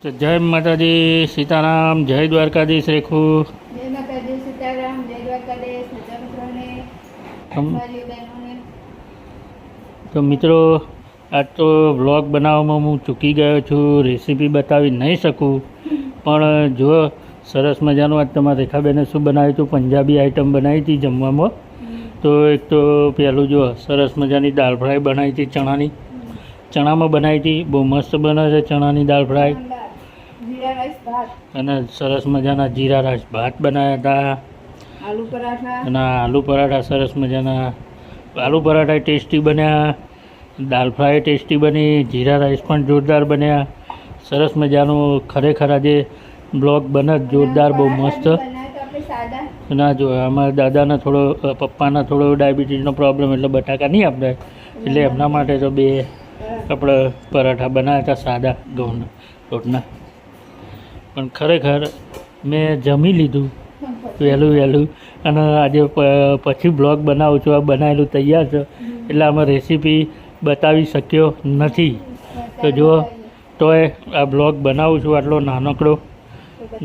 તો જય માતાજી, સીતારામ, જય દ્વારકાધીશ રેખુ. જય માતાજી, સીતારામ, જય દ્વારકાધીશ, બધા મિત્રોને, ભાઈઓ બહેનોને. તો મિત્રો, આજ તો વ્લોગ બનાવવામાં હું ચૂકી ગયો છું, રેસીપી બતાવી નહીં શકું. પણ જો સરસ મજાનું આજ તમારે રેખાબેને શું બનાવ્યું હતું, પંજાબી આઈટમ બનાવી હતી જમવામાં. તો એક તો પહેલું જો સરસ મજાની દાળ ફ્રાય બનાવી હતી ચણાની, ચણામાં બનાવી હતી. બહુ મસ્ત બને છે ચણાની દાળ ફ્રાય. જીરા રાઈસ ભાત અને સરસ મજાના જીરા રાઈસ ભાત બનાવ્યા હતા. આલુ પરાઠા અને આલુ પરાઠા સરસ મજાના, આલુ પરાઠા ટેસ્ટી બન્યા, દાળ ફ્રાય ટેસ્ટી બની, જીરા રાઈસ પણ જોરદાર બન્યા. સરસ મજાનું ખરેખર આજે બ્લોગ બને જોરદાર, બહુ મસ્ત. ના જો અમારા દાદાને થોડો, પપ્પાના થોડો ડાયાબિટીસનો પ્રોબ્લેમ, એટલે બટાકા નહીં આપણે, એટલે એમના માટે તો બે આપણે પરાઠા બનાવ્યા હતા સાદા ઘઉંના લોટના. પણ ખરેખર મેં જમી લીધું વહેલું અને આજે પછી બ્લોગ બનાવું છું. આ બનાવેલું તૈયાર છે એટલે આમાં રેસીપી બતાવી શક્યો નથી. તો જુઓ, તોય આ બ્લોગ બનાવું છું આટલો નાનકડો.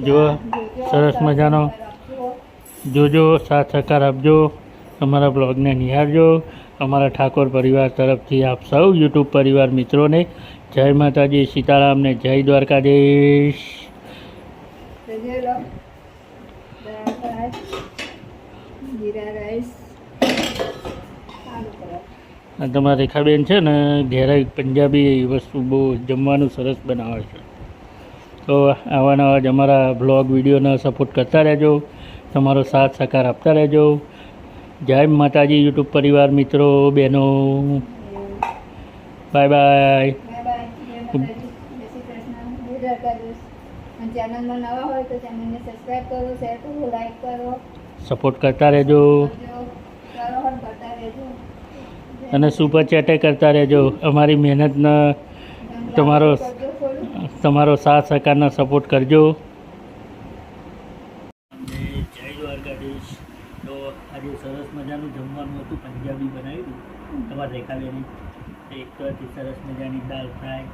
જુઓ સરસ મજાનો, જોજો, સાથ સહકાર આપજો, અમારા બ્લોગને નિહાળજો. અમારા ઠાકોર પરિવાર તરફથી આપ સૌ યુટ્યુબ પરિવાર મિત્રોને જય માતાજી, સીતારામને, જય દ્વારકાધીશ. જીરા રાઈસ, આ તમારા રેખાબેન છે ને ઘેરે પંજાબી વસ્તુ બહુ જમવાનું સરસ બનાવે છે. તો આવા નવા જ અમારા બ્લોગ વિડીયોને સપોર્ટ કરતા રહેજો, તમારો સાથ સહકાર આપતા રહેજો. જય માતાજી યુટ્યુબ પરિવાર મિત્રો બહેનો, બાય બાય. ચેનલમાં નવા હોય તો ચેનલને સબસ્ક્રાઈબ કરો, શેર કરો, લાઈક કરો, સપોર્ટ કરતા રહેજો કરતા રહેજો. અને સુપર ચેટે કરતા રહેજો. અમારી મહેનતને તમારો સાથ સહકારનો સપોર્ટ કરજો. જય દ્વારકાધીશ. તો આજે સરસ મજાનું જમવાનું હતું, પંજાબી બનાવ્યું તમારા રેખાબેને. એક તો હતી સરસ મજાની દાળ ફ્રાય,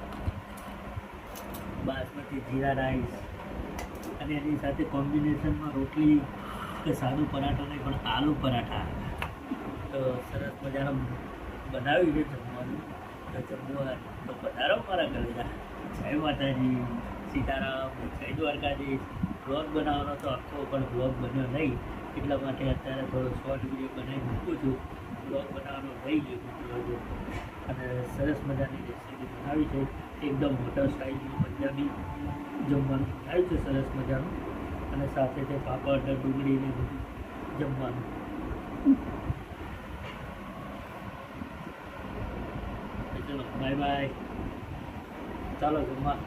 બાસમતી જીરા રાઈસ, અને એની સાથે કોમ્બિનેશનમાં રોટલી કે સાદું પરાઠા નહીં પણ આલુ પરાઠા. તો સરસ મજાનું બનાવ્યું છે જમવાનું. તો જમવા તો પધારો મારા ઘરે. જય માતાજી, સીતારામ, જય દ્વારકાધીશ. બ્લોગ બનાવવાનો તો આખો પણ બ્લોગ બન્યો નહીં, એટલા માટે અત્યારે થોડો શોર્ટ વિડીયો બનાવી મૂકું છું. બ્લોગ બનાવવાનો રહી ગયો અને સરસ મજાની રેસીપી બનાવી છે. એકદમ હોટલ સ્ટાઇલનું પંજાબી જમવાનું થાય છે સરસ મજાનું, અને સાથે તે પાપડ ડુંગળીને બધું જમવાનું. ચલો બાય બાય, ચાલો જમવા.